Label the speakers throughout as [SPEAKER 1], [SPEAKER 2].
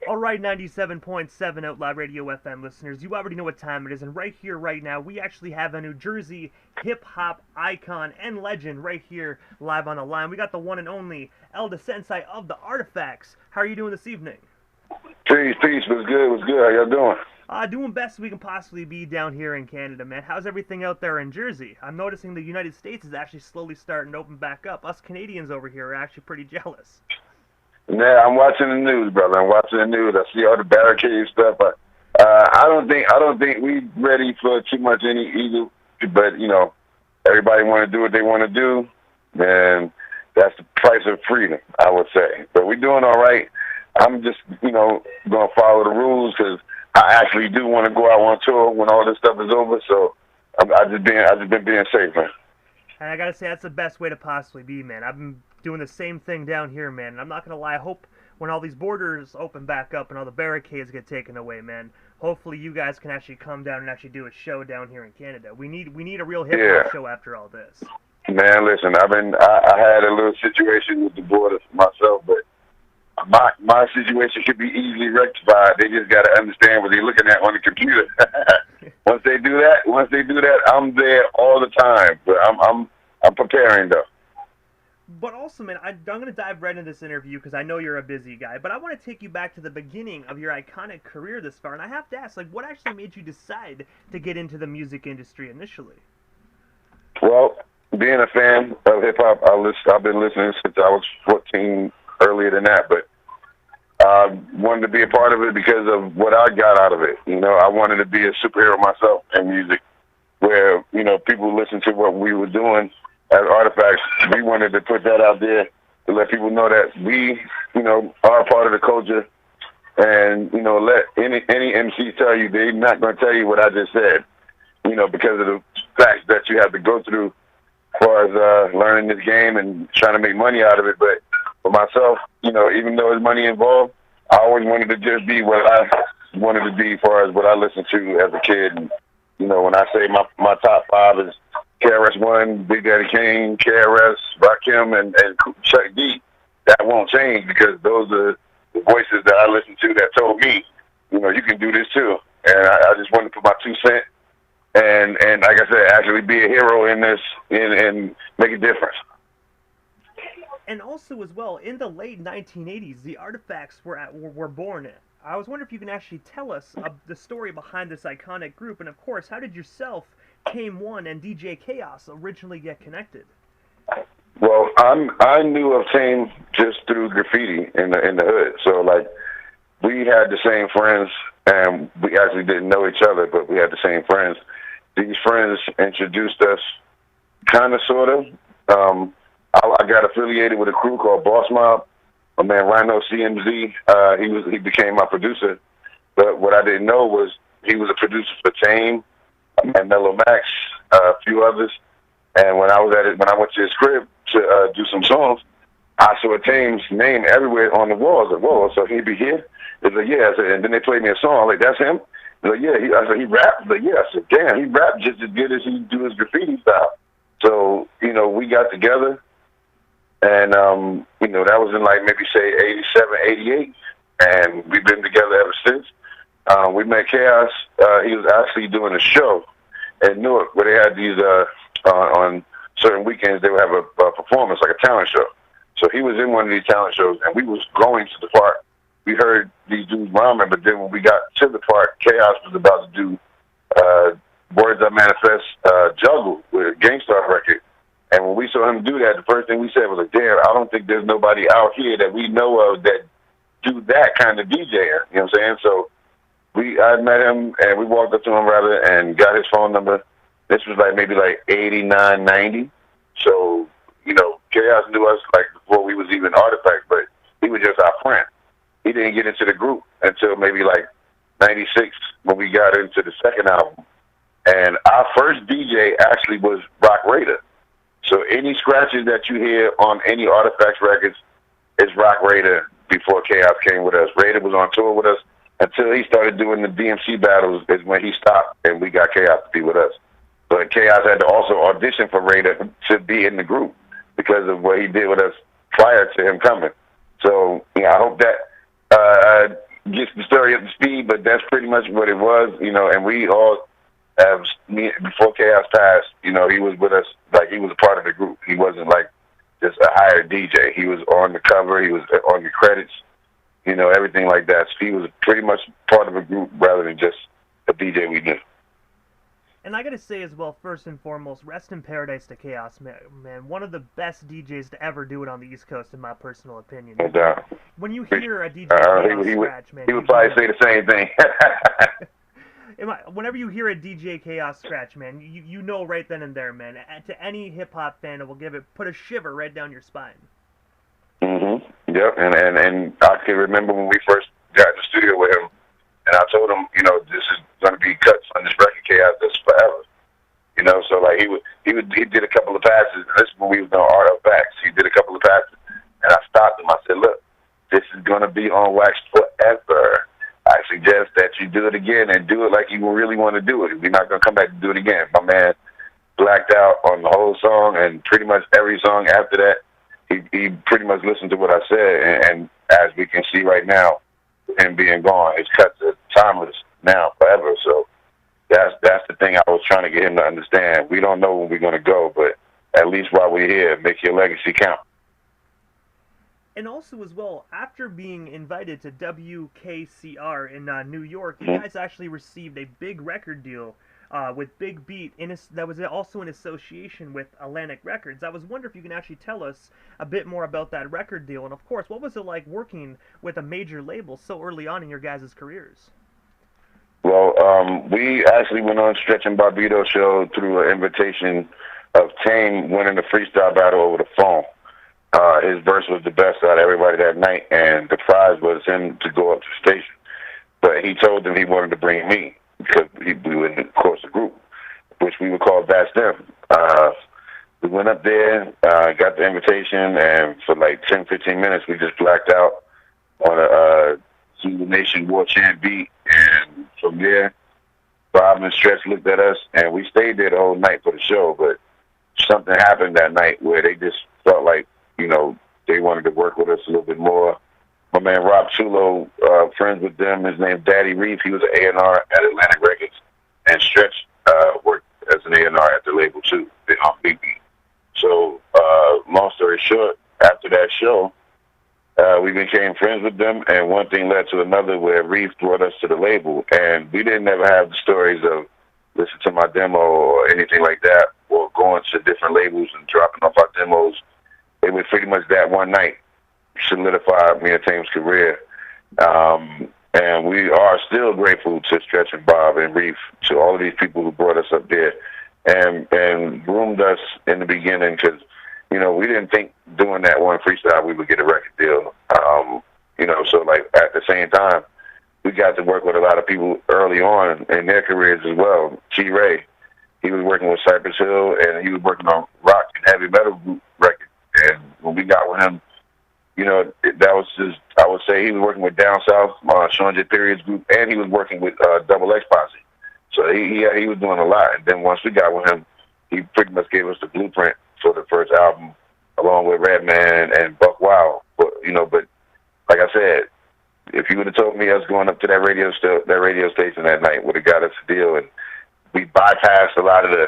[SPEAKER 1] All right, 97.7 Outlaw Radio FM listeners, you already know what time it is, and right here, right now, we actually have a New Jersey hip-hop icon and legend right here live on the line. We got the one and only Sensei of the Artifacts. How are you doing this evening?
[SPEAKER 2] Peace. What's good? How y'all doing?
[SPEAKER 1] Doing best we can possibly be down here in Canada, man. How's everything out there in Jersey? I'm noticing the United States is actually slowly starting to open back up. Us Canadians over here are actually pretty jealous.
[SPEAKER 2] Yeah, I'm watching the news, brother. I'm watching the news. I see all the barricade stuff. I don't think we ready for too much any either. But everybody want to do what they want to do, and that's the price of freedom, I would say. But we're doing all right. I'm just going to follow the rules because I actually do want to go out on tour when all this stuff is over. So I just been being safe, man.
[SPEAKER 1] And I gotta say, that's the best way to possibly be, man. I've been doing the same thing down here, man. And I'm not gonna lie, I hope when all these borders open back up and all the barricades get taken away, man, hopefully you guys can actually come down and actually do a show down here in Canada. We need a real hip hop show after all this.
[SPEAKER 2] Man, listen, I had a little situation with the borders myself, but my situation could be easily rectified. They just got to understand what they're looking at on the computer. Once they do that, I'm there all the time. But I'm preparing though.
[SPEAKER 1] But also, man, I'm going to dive right into this interview because I know you're a busy guy. But I want to take you back to the beginning of your iconic career this far, and I have to ask, what actually made you decide to get into the music industry initially?
[SPEAKER 2] Well, being a fan of hip hop, I've been listening since I was 14. Earlier than that, but wanted to be a part of it because of what I got out of it. I wanted to be a superhero myself in music, where people listen to what we were doing as Artifacts. We wanted to put that out there to let people know that we, are a part of the culture, and let any MC tell you they're not going to tell you what I just said, because of the facts that you have to go through as far as learning this game and trying to make money out of it, but. For myself, even though there's money involved, I always wanted to just be what I wanted to be as far as what I listened to as a kid. And, when I say my top five is KRS-One, Big Daddy Kane, KRS, Rakim, and Chuck D, that won't change because those are the voices that I listened to that told me, you can do this too. And I just wanted to put my 2 cents and like I said, actually be a hero in this and make a difference.
[SPEAKER 1] And also, as well, in the late 1980s, the Artifacts were born. I was wondering if you can actually tell us the story behind this iconic group, and of course, how did yourself, Tame One, and DJ Chaos originally get connected?
[SPEAKER 2] Well, I knew of Tame just through graffiti in the hood. So we had the same friends, and we actually didn't know each other, but we had the same friends. These friends introduced us, kind of, sort of. I got affiliated with a crew called Boss Mob. My man Rhino CMZ, he became my producer. But what I didn't know was he was a producer for Tame and Mellow Max, a few others. And when I went to his crib to do some songs, I saw Tame's name everywhere on the walls. I was like, whoa, so he'd be here? He's like, yeah. I said, and then they played me a song. I'm like, that's him? He's like, yeah. I said, he rapped? He's like, yeah. I said, damn, he rapped just as good as he do his graffiti style. So, we got together. And, that was in maybe say 87, 88. And we've been together ever since. We met Chaos. He was actually doing a show in Newark where they had these, on certain weekends, they would have a performance, like a talent show. So he was in one of these talent shows, and we was going to the park. We heard these dudes rhyming, but then when we got to the park, Chaos was about to do Words That Manifest Juggle with a Gangstar record. And when we saw him do that, the first thing we said was like, damn, I don't think there's nobody out here that we know of that do that kind of DJing. You know what I'm saying? So I met him, and we walked up to him, rather, and got his phone number. This was maybe 89, 90. So, Chaos knew us before we was even Artifacts, but he was just our friend. He didn't get into the group until maybe 96 when we got into the second album. And our first DJ actually was Rock Raider. So any scratches that you hear on any Artifacts records is Rock Raider before Chaos came with us. Raider was on tour with us until he started doing the DMC battles is when he stopped, and we got Chaos to be with us. But Chaos had to also audition for Raider to be in the group because of what he did with us prior to him coming. So, I hope that gets the story up to speed, but that's pretty much what it was, and we all before Chaos passed, he was with us, like he was a part of the group. He wasn't like just a hired DJ. He was on the cover, he was on the credits, everything like that. So he was pretty much part of a group rather than just a DJ we knew.
[SPEAKER 1] And I gotta say as well, first and foremost, rest in paradise to Chaos, man. One of the best DJs to ever do it on the East Coast, in my personal opinion.
[SPEAKER 2] No doubt.
[SPEAKER 1] When you hear a DJ Chaos scratch, man,
[SPEAKER 2] he would probably say the same thing.
[SPEAKER 1] Whenever you hear a DJ Chaos scratch, man, you know right then and there, man. To any hip hop fan, it will put a shiver right down your spine.
[SPEAKER 2] Yep. And I can remember when we first got in the studio with him, and I told him, this is going to be cuts on this record, Chaos. This is forever. So like he did a couple of passes. This is when we was doing Art of Wax. He did a couple of passes, and I stopped him. I said, look, this is going to be on wax forever. I suggest that you do it again and do it like you really want to do it. We're not going to come back and do it again. My man blacked out on the whole song, and pretty much every song after that, he pretty much listened to what I said. And as we can see right now, him being gone, his cuts are timeless now, forever. So that's the thing I was trying to get him to understand. We don't know when we're going to go, but at least while we're here, make your legacy count.
[SPEAKER 1] And also, as well, after being invited to WKCR in New York, you guys actually received a big record deal with Big Beat that was also in association with Atlantic Records. I was wondering if you can actually tell us a bit more about that record deal, and of course, what was it like working with a major label so early on in your guys' careers?
[SPEAKER 2] Well, we actually went on Stretch and Barbito show through an invitation of Tame winning the freestyle battle over the phone. His verse was the best out of everybody that night, and the prize was him to go up to the station. But he told them he wanted to bring me because we were in, of course, a group, which we would call That's Them. We went up there, got the invitation, and for like 10, 15 minutes, we just blacked out on a Zulu Nation War Chant beat. And from there, Bob and Stretch looked at us, and we stayed there the whole night for the show. But something happened that night where they just felt like, they wanted to work with us a little bit more. My man Rob Chulo, friends with them, his name Daddy Reef, he was an A&R at Atlantic Records, and Stretch worked as an A&R at the label too, on Big Beat. So, long story short, after that show, we became friends with them, and one thing led to another where Reef brought us to the label, and we didn't ever have the stories of listen to my demo or anything like that, or going to different labels and dropping off our demos. It was pretty much that one night solidified me and Tame's career. And we are still grateful to Stretch and Bob and Reef, to all of these people who brought us up there and groomed us in the beginning because, we didn't think doing that one freestyle we would get a record deal. So like at the same time, we got to work with a lot of people early on in their careers as well. T-Ray, he was working with Cypress Hill, and he was working on rock and heavy metal group records. And when we got with him, that was just, I would say he was working with Down South, Sean J. Period's group, and he was working with Double X Posse. So he was doing a lot. And then once we got with him, he pretty much gave us the blueprint for the first album, along with Redman and Buck Wild. But like I said, if you would have told me I was going up to that radio station that night, would have got us a deal. And we bypassed a lot of the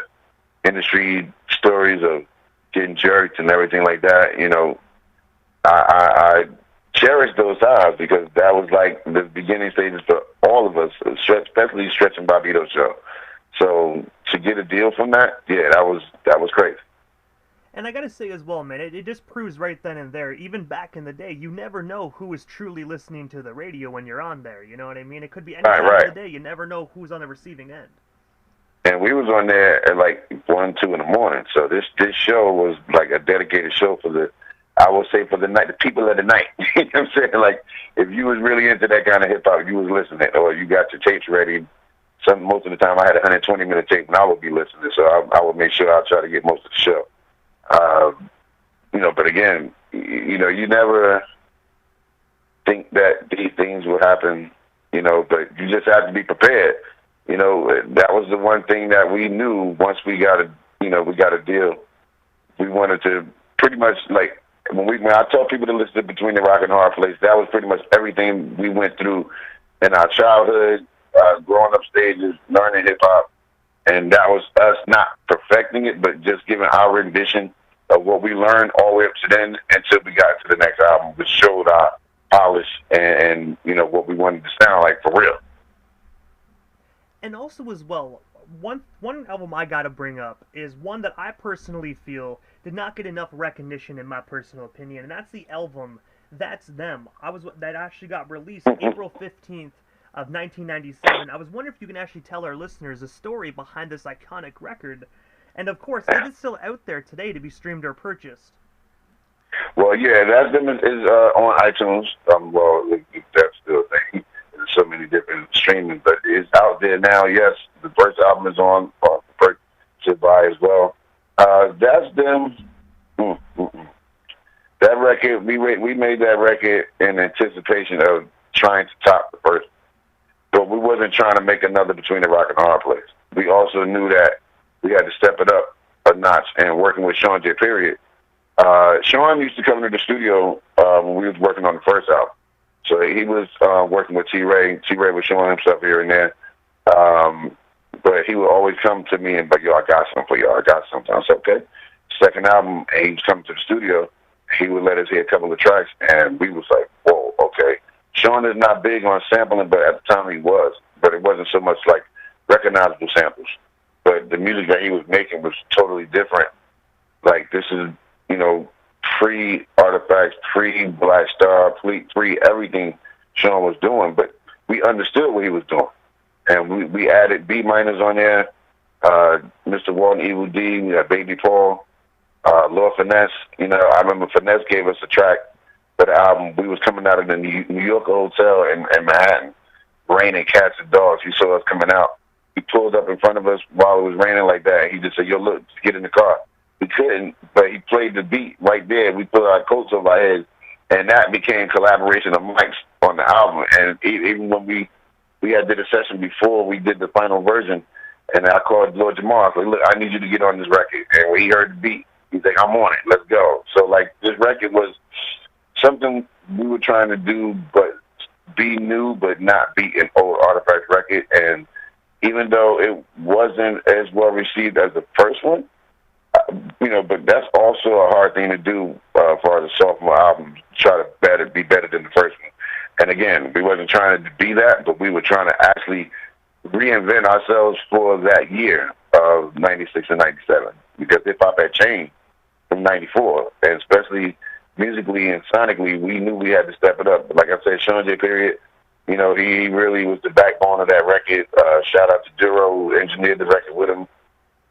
[SPEAKER 2] industry stories of getting jerked and everything like that. I cherish those times because that was like the beginning stages for all of us, especially Stretch and Barbito show. So to get a deal from that, yeah, that was crazy.
[SPEAKER 1] And I gotta say as well, man, it just proves right then and there, even back in the day, you never know who is truly listening to the radio when you're on there, you know what I mean? It could be any time of the day, you never know who's on the receiving end.
[SPEAKER 2] And we was on there at like 1, 2 in the morning. So this show was like a dedicated show for the night, the people of the night. You know what I'm saying? Like if you was really into that kind of hip hop, you was listening, or you got your tapes ready. Most of the time I had a 120-minute tape and I would be listening. So I would make sure I'd try to get most of the show. But again, you never think that these things will happen, but you just have to be prepared. That was the one thing that we knew once we got a deal. We wanted to pretty much like when I told people to listen to Between the Rock and Hard Place, that was pretty much everything we went through in our childhood, growing up stages, learning hip hop, and that was us not perfecting it, but just giving our rendition of what we learned all the way up to then until we got to the next album, which showed our polish and you know what we wanted to sound like for real.
[SPEAKER 1] And also as well, one album I gotta bring up is one that I personally feel did not get enough recognition in my personal opinion, and that's the album That's Them. That actually got released April 15th of 1997. I was wondering if you can actually tell our listeners the story behind this iconic record, and of course, it is still out there today to be streamed or purchased.
[SPEAKER 2] Well, yeah, That's Them is on iTunes. Well, that's still a thing. There's so many different streaming, but it's out there now. Yes, the first album is on to buy as well. That's Them. That record, we made that record in anticipation of trying to top the first, but we wasn't trying to make another Between the Rock and the Hard Place. We also knew that we had to step it up a notch, and working with Sean J. Period. Sean used to come to the studio when we was working on the first album. So he was working with T-Ray. T-Ray was showing himself here and there. But he would always come to me and be like, yo, I got something for you. I got something. I said, okay. Second album, and he was coming to the studio. He would let us hear a couple of tracks, and we was like, whoa, okay. Sean is not big on sampling, but at the time he was. But it wasn't so much like recognizable samples. But the music that he was making was totally different. Like, this is, you know, pre-Artifacts, pre-Black Star, pre-everything Sean was doing. But we understood what he was doing. And we added B minors on there, Mr. Walton Evil D, we got Baby Paul, Lord Finesse. You know, I remember Finesse gave us a track for the album. We was coming out of the New York hotel in Manhattan, raining cats and dogs. He saw us coming out. He pulled up in front of us while it was raining like that. He just said, yo, look, get in the car. We couldn't, but he played the beat right there. We put our coats over our heads, and that became collaboration of mics on the album. And even when we had did a session before we did the final version, and I called Lord Jamar. I was like, look, I need you to get on this record. And when he heard the beat, he's like, I'm on it. Let's go. So, like, this record was something we were trying to do, but be new, but not be an old Artifact record. And even though it wasn't as well received as the first one, you know, but that's also a hard thing to do for the sophomore album, try to be better than the first one. And again, we wasn't trying to be that, but we were trying to actually reinvent ourselves for that year of 96 and 97, because hip-hop had changed from 94, and especially musically and sonically, we knew we had to step it up. But like I said, Sean J. Period, you know, he really was the backbone of that record. Shout out to Duro, who engineered the record with him.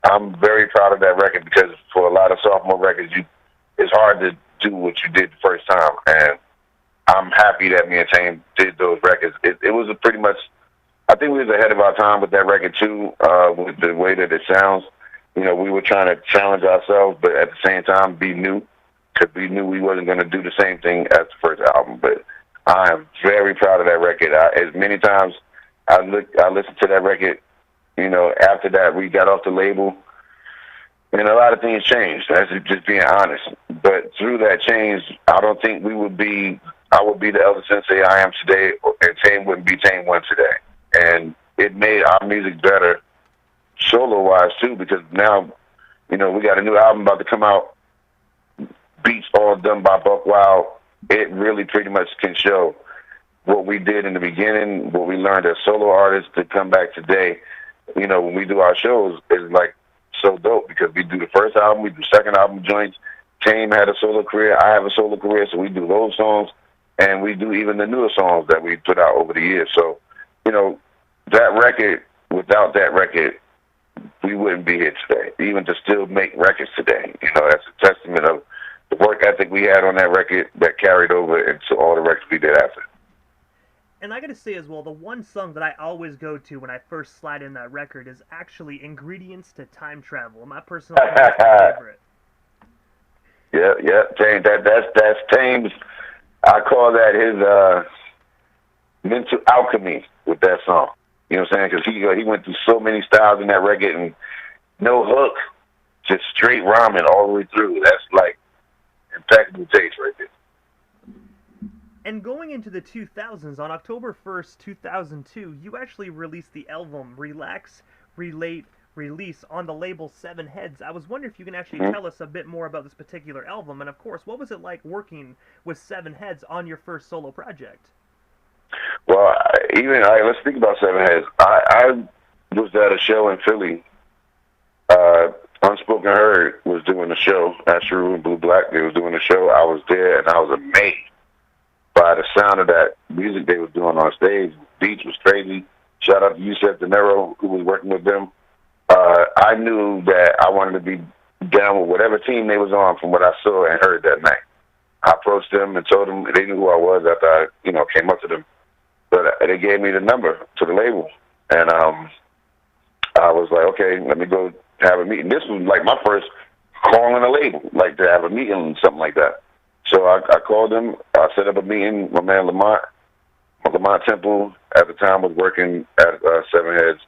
[SPEAKER 2] I'm very proud of that record because for a lot of sophomore records, it's hard to do what you did the first time, and I'm happy that me and Tame did those records. It was a pretty much, I think we was ahead of our time with that record too, with the way that it sounds. You know, we were trying to challenge ourselves, but at the same time be new, because we knew we wasn't going to do the same thing as the first album. But I am very proud of that record. As many times I listened to that record, you know, after that we got off the label, and a lot of things changed. That's just being honest. But through that change, I don't think I would be the elder Sensei I am today, and Tame wouldn't be Tame One today. And it made our music better solo-wise, too, because now, you know, we got a new album about to come out, beats all done by Buck Wild. It really pretty much can show what we did in the beginning, what we learned as solo artists to come back today. You know, when we do our shows, it's like so dope because we do the first album, we do second album joints. Tame had a solo career, I have a solo career, so we do those songs, and we do even the newer songs that we put out over the years. So, you know, that record, without that record, we wouldn't be here today, even to still make records today. You know, that's a testament of the work ethic we had on that record that carried over into all the records we did after.
[SPEAKER 1] And I gotta say as well, the one song that I always go to when I first slide in that record is actually Ingredients to Time Travel. My personal favorite.
[SPEAKER 2] Yeah, Tame. That's Tame's. I call that his mental alchemy with that song. You know what I'm saying? Because he went through so many styles in that record, and no hook, just straight rhyming all the way through. That's like impeccable taste right there.
[SPEAKER 1] And going into the 2000s, on October 1st, 2002, you actually released the album Relax, Relate, Release on the label Seven Heads. I was wondering if you can actually
[SPEAKER 2] Hmm.
[SPEAKER 1] tell us a bit more about this particular album, and of course, what was it like working with Seven Heads on your first solo project?
[SPEAKER 2] Well, let's think about Seven Heads. I was at a show in Philly. Uh, Unspoken Herd was doing the show. Ashru and Blue Black, they was doing the show. I was there, and I was amazed by the sound of that music they was doing on stage. Beats was crazy. Shout out to Yusef De Niro, who was working with them. I knew that I wanted to be down with whatever team they was on from what I saw and heard that night. I approached them and told them they knew who I was after I, came up to them. But they gave me the number to the label, and I was like, okay, let me go have a meeting. This was like my first calling a label, like to have a meeting, something like that. So I called them. I set up a meeting. My man Lamont Temple at the time was working at Seven Heads.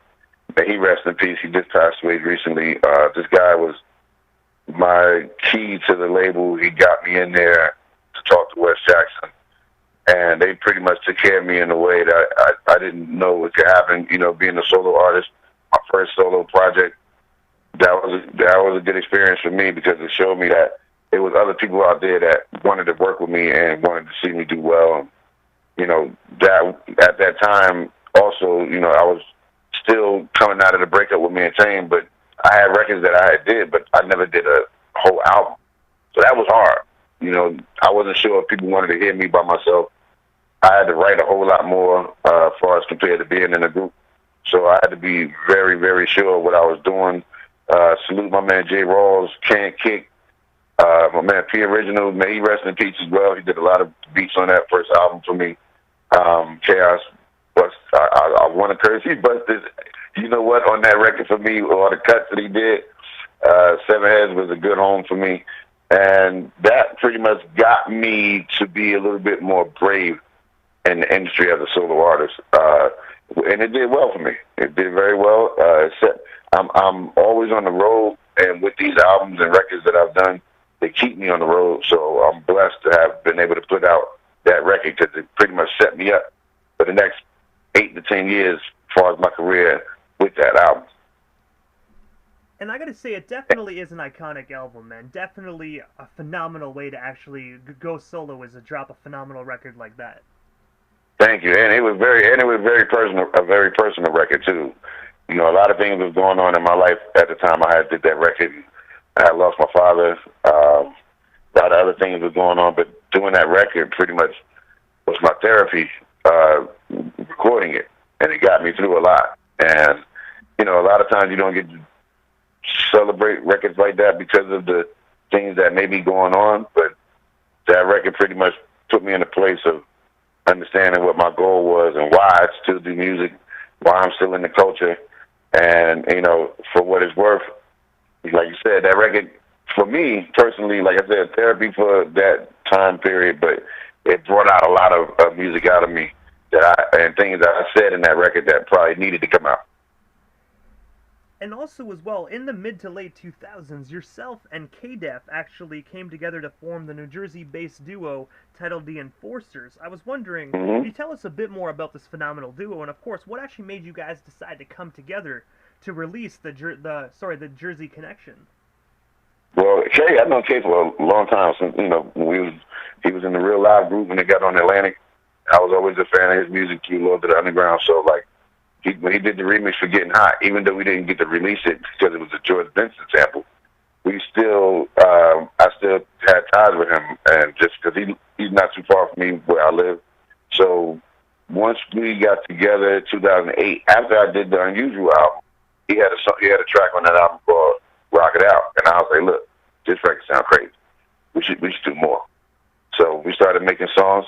[SPEAKER 2] May he rest in peace. He just passed away recently. This guy was my key to the label. He got me in there to talk to Wes Jackson, and they pretty much took care of me in a way that I didn't know what could happen. Being a solo artist, my first solo project, that was a good experience for me because it showed me that there was other people out there that wanted to work with me and wanted to see me do well. That at that time also, I was still coming out of the breakup with me and Tame, but I had records that I had did, but I never did a whole album. So that was hard. I wasn't sure if people wanted to hear me by myself. I had to write a whole lot more as far as compared to being in a group. So I had to be very, very sure what I was doing. Salute my man Jay Rawls, Can't Kick, my man P Original, may he rest in peace as well. He did a lot of beats on that first album for me. Chaos, but I want to curse. He busted, you know what, on that record for me, all the cuts that he did. Seven Heads was a good home for me. And that pretty much got me to be a little bit more brave in the industry as a solo artist. And it did well for me. It did very well. I'm always on the road, and with these albums and records that I've done, they keep me on the road. So I'm blessed to have been able to put out that record because it pretty much set me up for the next 8 to 10 years as far as my career with that album.
[SPEAKER 1] And I gotta say, it definitely is an iconic album, man. Definitely a phenomenal way to actually go solo is to drop a phenomenal record like that.
[SPEAKER 2] Thank you, and it was very personal, a very personal record too. A lot of things was going on in my life at the time I had did that record. I had lost my father. A lot of other things were going on, but doing that record pretty much was my therapy. Recording it, and it got me through a lot. And a lot of times you don't get to celebrate records like that because of the things that may be going on. But that record pretty much put me in a place of understanding what my goal was and why I still do music, why I'm still in the culture. And, for what it's worth, like you said, that record, for me personally, like I said, therapy for that time period, but it brought out a lot of music out of me and things that I said in that record that probably needed to come out.
[SPEAKER 1] And also, as well, in the mid to late 2000s, yourself and K-Def actually came together to form the New Jersey-based duo titled The Enforcers. I was wondering, Can you tell us a bit more about this phenomenal duo, and of course, what actually made you guys decide to come together to release the Jersey Connection?
[SPEAKER 2] Well, Kay, I've known Kay for a long time since when he was in the Real Live group when they got on Atlantic. I was always a fan of his music too, Love to the Underground. So like. When he did the remix for Getting Hot, even though we didn't get to release it because it was a George Benson sample, I still had ties with him, and just because he's not too far from me where I live. So once we got together in 2008, after I did the Unusual album, he had a track on that album called Rock It Out, and I was like, look, this record sounds crazy. We should do more. So we started making songs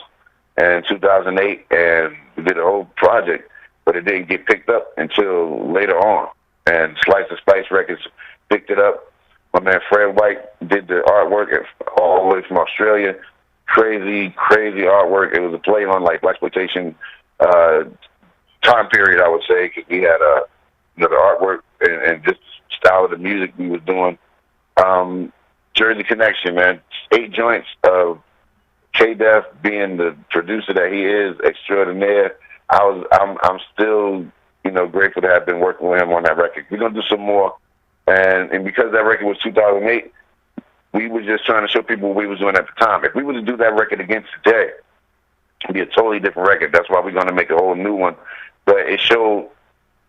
[SPEAKER 2] in 2008, and we did a whole project. But it didn't get picked up until later on. And Slice and Spice Records picked it up. My man Fred White did the artwork all the way from Australia. Crazy, crazy artwork. It was a play on like blaxploitation time period, I would say, because we had the artwork and just the style of the music we was doing. Jersey Connection, man. 8 joints of K-Def being the producer that he is, extraordinaire, I'm still, grateful to have been working with him on that record. We're gonna do some more, and because that record was 2008, we were just trying to show people what we was doing at the time. If we were to do that record again today, it'd be a totally different record. That's why we're gonna make a whole new one. But it showed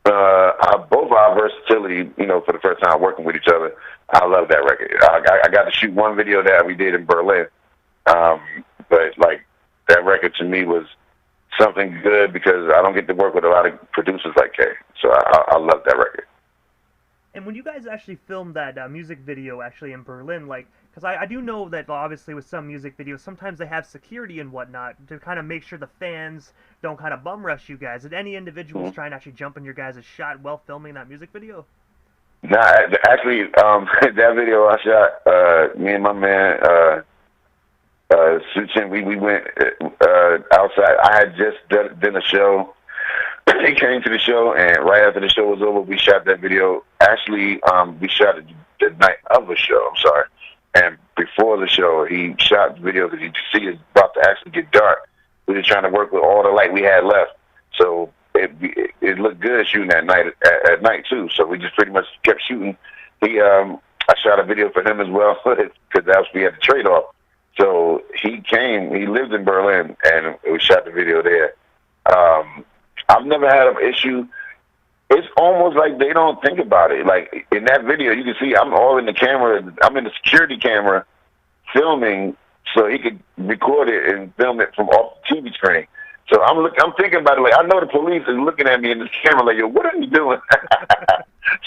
[SPEAKER 2] both our versatility, for the first time working with each other. I love that record. I got to shoot one video that we did in Berlin, but like that record to me was something good because I don't get to work with a lot of producers like Kay. So I love that record.
[SPEAKER 1] And when you guys actually filmed that music video actually in Berlin, like, because I do know that obviously with some music videos, sometimes they have security and whatnot to kind of make sure the fans don't kind of bum rush you guys. Did any individuals try and actually jump in your guys' shot while filming that music video?
[SPEAKER 2] Nah, actually, that video I shot, me and my man, Suchin, we went outside. I had just done a show. He came to the show, and right after the show was over, we shot that video. Actually, we shot it the night of the show, I'm sorry. And before the show, he shot the video because you could see it's about to actually get dark. We were trying to work with all the light we had left. So it looked good shooting that night at night, too. So we just pretty much kept shooting. I shot a video for him as well because that's we had to trade off. So he came. He lived in Berlin, and we shot the video there. I've never had an issue. It's almost like they don't think about it. Like in that video, you can see I'm all in the camera. I'm in the security camera filming so he could record it and film it from off the TV screen. So I'm thinking about it like I know the police is looking at me in this camera like, yo, what are you doing?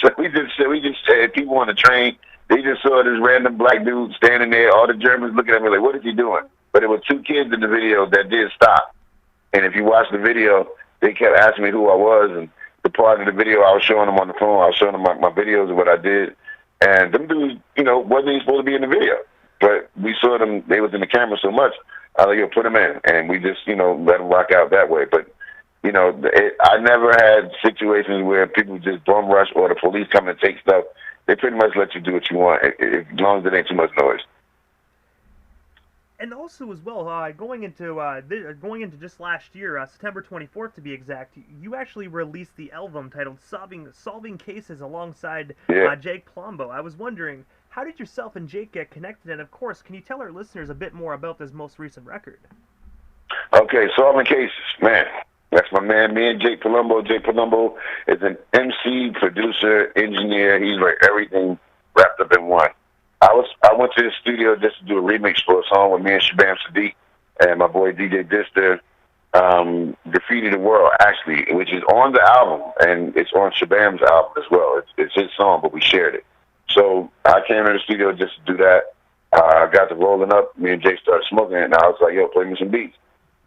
[SPEAKER 2] So we just said people on the train. They just saw this random black dude standing there. All the Germans looking at me like, what is he doing? But there were two kids in the video that did stop. And if you watch the video, they kept asking me who I was. And the part of the video, I was showing them on the phone. I was showing them my videos of what I did. And them dudes, wasn't even supposed to be in the video. But we saw them. They was in the camera so much. I was like, yo, put them in. And we just, let them rock out that way. But, I never had situations where people just bum rush or the police come and take stuff. They pretty much let you do what you want, as long as it ain't too much noise.
[SPEAKER 1] And also as well, going into just last year, September 24th to be exact, you actually released the album titled "Solving Cases" alongside Jake Palumbo. I was wondering, how did yourself and Jake get connected? And of course, can you tell our listeners a bit more about this most recent record?
[SPEAKER 2] Okay, "Solving Cases," man. That's my man, me and Jake Palumbo. Jake Palumbo is an MC, producer, engineer. He's like everything wrapped up in one. I went to the studio just to do a remix for a song with me and Shabam Sadiq and my boy DJ Dister, Graffiti the World, actually, which is on the album, and it's on Shabam's album as well. It's his song, but we shared it. So I came to the studio just to do that. I got to rolling up. Me and Jake started smoking, and I was like, yo, play me some beats.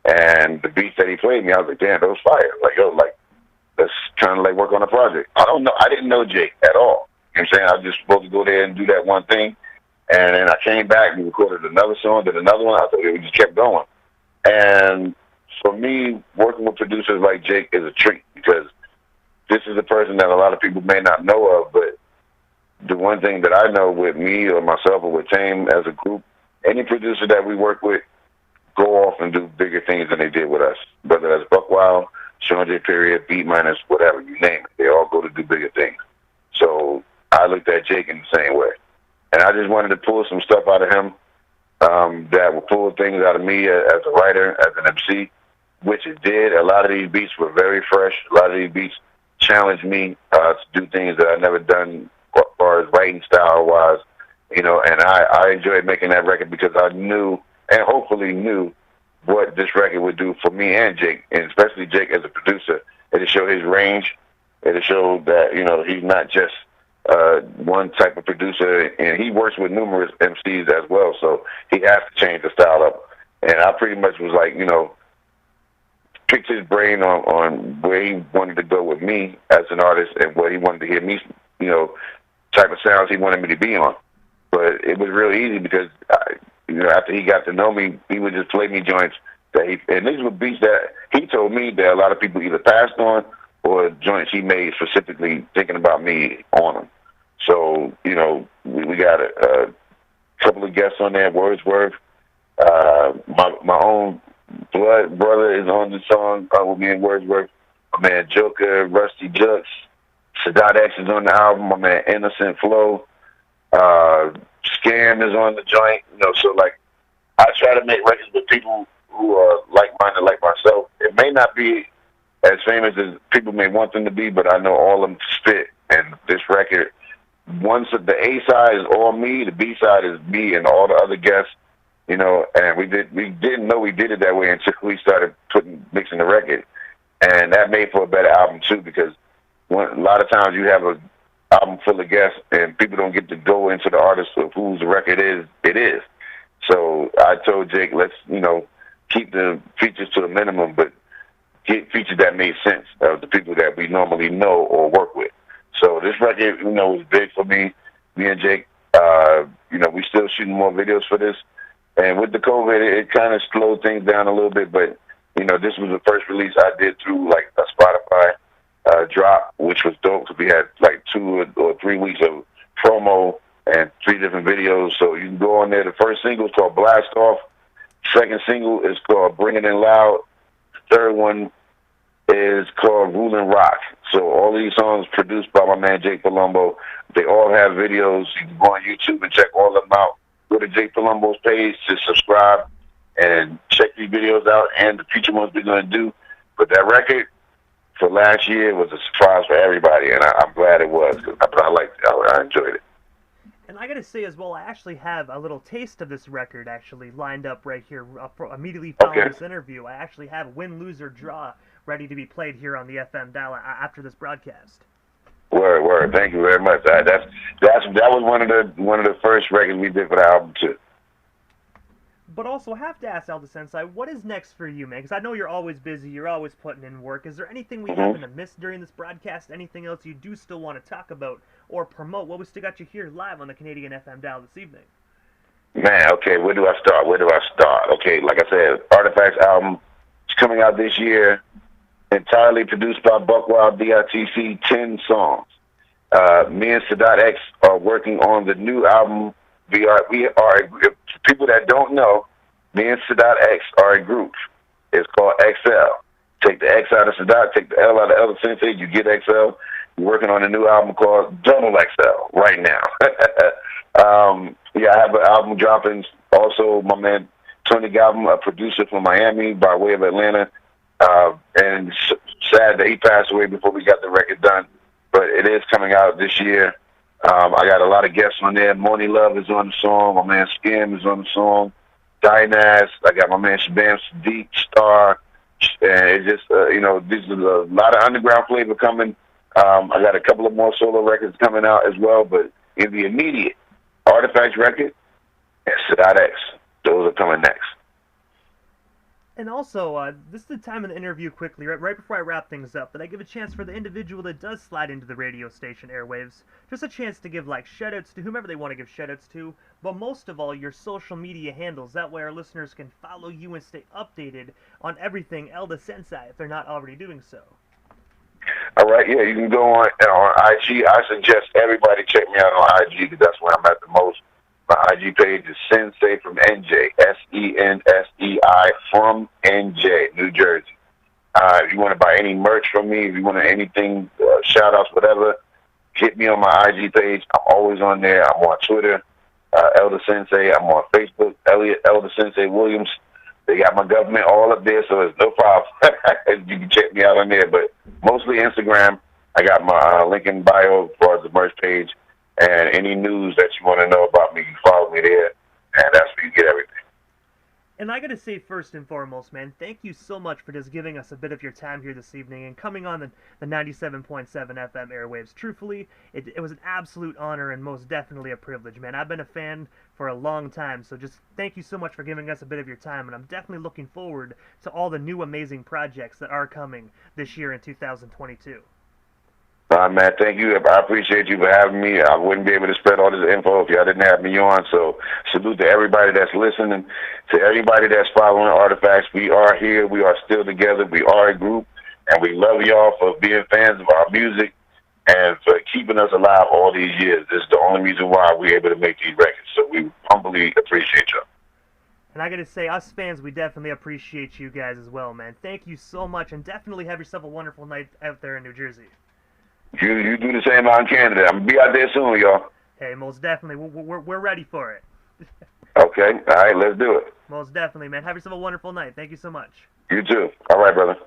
[SPEAKER 2] And the beats that he played me, I was like, damn, that was fire. Like, yo, let's kind of like work on a project. I didn't know Jake at all. You know what I'm saying? I was just supposed to go there and do that one thing. And then I came back and recorded another song, did another one. I thought we just kept going. And for me, working with producers like Jake is a treat because this is a person that a lot of people may not know of, but the one thing that I know with me or myself or with Tame as a group, any producer that we work with go off and do bigger things than they did with us. Whether that's Buck Wild, Sean J. Period, Beat Minus, whatever, you name it. They all go to do bigger things. So I looked at Jake in the same way. And I just wanted to pull some stuff out of him that would pull things out of me as a writer, as an MC, which it did. A lot of these beats were very fresh. A lot of these beats challenged me to do things that I've never done as far as writing style-wise, and I enjoyed making that record because I knew and hopefully knew what this record would do for me and Jake, and especially Jake as a producer. It'll show his range. It'll show that, he's not just one type of producer, and he works with numerous MCs as well, so he has to change the style up. And I pretty much was like, picked his brain on where he wanted to go with me as an artist and what he wanted to hear me, type of sounds he wanted me to be on. But it was really easy because, after he got to know me, he would just play me joints and these were beats that he told me that a lot of people either passed on or joints he made specifically thinking about me on them. So, we got a couple of guests on there, Wordsworth, My own blood brother is on the song with me in Wordsworth. My man Joker, Rusty Jux, Sadat X is on the album. My man Innocent Flow, Scam is on the joint. So like I try to make records with people who are like-minded like myself. It may not be as famous as people may want them to be, but I know all of them spit. And this record, once the A side is all me, the B side is me and all the other guests. And we didn't know we did it that way until we started mixing the record, and that made for a better album too. Because a lot of times you have an album full of guests, and people don't get to go into the artist of whose record is. It is. So I told Jake, let's keep the features to a minimum, but get features that made sense of the people that we normally know or work with. So this record, was big for me. Me and Jake, we still shooting more videos for this. And with the COVID, it kind of slowed things down a little bit. But, this was the first release I did through, like, a Spotify drop, which was dope because we had, like, 2 or 3 weeks of promo and 3 different videos. So you can go on there. The first single is called Blast Off. Second single is called Bring It In Loud. The third one is called Rulin' Rock. So all these songs produced by my man Jake Palumbo. They all have videos. You can go on YouTube and check all of them out. Go to Jake Palumbo's page to subscribe and check these videos out and the future ones we're going to do. But that record for last year was a surprise for everybody, and I'm glad it was because I liked it. I enjoyed it.
[SPEAKER 1] And I gotta say as well, I actually have a little taste of this record actually lined up right here immediately following this interview. I actually have Win, Lose, or Draw ready to be played here on the FM dial after this broadcast.
[SPEAKER 2] Word. Thank you very much. That was one of the first records we did for the album too.
[SPEAKER 1] But also, I have to ask Elder Sensei, what is next for you, man? Because I know you're always busy, you're always putting in work. Is there anything we happen to miss during this broadcast? Anything else you do still want to talk about or promote? What we still got you here live on the Canadian FM dial this evening?
[SPEAKER 2] Man, okay, where do I start? Okay, like I said, Artifacts album is coming out this year. Entirely produced by Buckwild DITC, 10 songs. Me and Sadat X are working on the new album. We are people that don't know, me and Sadat X are a group. It's called XL. Take the X out of Sadat, take the L out of Elder Sensei, you get XL. We're working on a new album called Double XL right now. I have an album dropping. Also, my man Tony Galvin, a producer from Miami by way of Atlanta. And sad that he passed away before we got the record done, but it is coming out this year. I got a lot of guests on there. Morning Love is on the song. My man Skim is on the song. Dynaz. I got my man Shabam Sadiq, Star. And it just, this is a lot of underground flavor coming. I got a couple of more solo records coming out as well, but in the immediate, Artifacts record and Sadat X. Those are coming next.
[SPEAKER 1] And also, this is the time of the interview quickly, right before I wrap things up, that I give a chance for the individual that does slide into the radio station airwaves, just a chance to give, shout-outs to whomever they want to give shout-outs to, but most of all, your social media handles. That way our listeners can follow you and stay updated on everything Elder Sensei, if they're not already doing so.
[SPEAKER 2] All right, yeah, you can go on IG. I suggest everybody check me out on IG, because that's where I'm at the most. My IG page is Sensei from NJ, Sensei from NJ, New Jersey. If you want to buy any merch from me, if you want anything, shout-outs, whatever, hit me on my IG page. I'm always on there. I'm on Twitter, Elder Sensei. I'm on Facebook, Elder Sensei Williams. They got my government all up there, so it's no problem. You can check me out on there, but mostly Instagram. I got my link in bio as far as the merch page. And any news that you want to know about me, you follow me there, and that's where you get everything.
[SPEAKER 1] And I got to say, first and foremost, man, thank you so much for just giving us a bit of your time here this evening and coming on the 97.7 FM airwaves. Truthfully, it was an absolute honor and most definitely a privilege, man. I've been a fan for a long time, so just thank you so much for giving us a bit of your time, and I'm definitely looking forward to all the new amazing projects that are coming this year in 2022.
[SPEAKER 2] Man, thank you. I appreciate you for having me. I wouldn't be able to spread all this info if y'all didn't have me on. So salute to everybody that's listening, to everybody that's following Artifacts. We are here. We are still together. We are a group, and we love y'all for being fans of our music and for keeping us alive all these years. This is the only reason why we're able to make these records. So we humbly appreciate y'all.
[SPEAKER 1] And I gotta say, us fans, we definitely appreciate you guys as well, man. Thank you so much, and definitely have yourself a wonderful night out there in New Jersey.
[SPEAKER 2] You do the same out in Canada. I'm gonna be out there soon, y'all.
[SPEAKER 1] Hey, most definitely. We're ready for it.
[SPEAKER 2] Okay. All right. Let's do it.
[SPEAKER 1] Most definitely, man. Have yourself a wonderful night. Thank you so much.
[SPEAKER 2] You too. All right, brother.